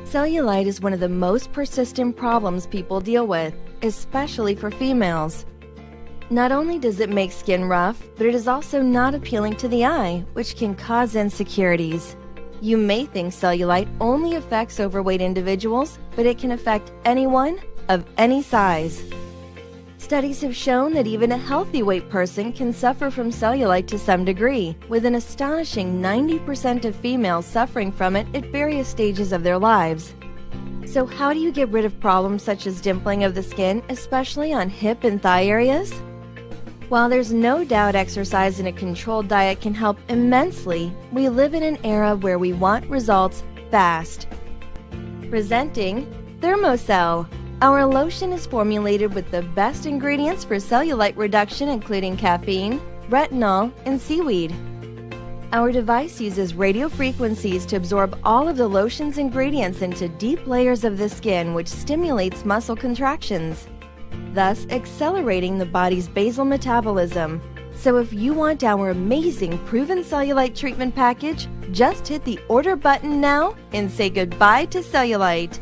Cellulite is one of the most persistent problems people deal with, especially for females. Not only does it make skin rough, but it is also not appealing to the eye, which can cause insecurities. You may think cellulite only affects overweight individuals, but it can affect anyone of any size. Studies have shown that even a healthy weight person can suffer from cellulite to some degree, with an astonishing 90% of females suffering from it at various stages of their lives. So how do you get rid of problems such as dimpling of the skin, especially on hip and thigh areas? While there's no doubt exercise and a controlled diet can help immensely, we live in an era where we want results fast. Presenting ThermoCell. Our lotion is formulated with the best ingredients for cellulite reduction, including caffeine, retinol, and seaweed. Our device uses radio frequencies to absorb all of the lotion's ingredients into deep layers of the skin, which stimulates muscle contractions, thus accelerating the body's basal metabolism. So if you want our amazing proven cellulite treatment package, just hit the order button now and say goodbye to cellulite.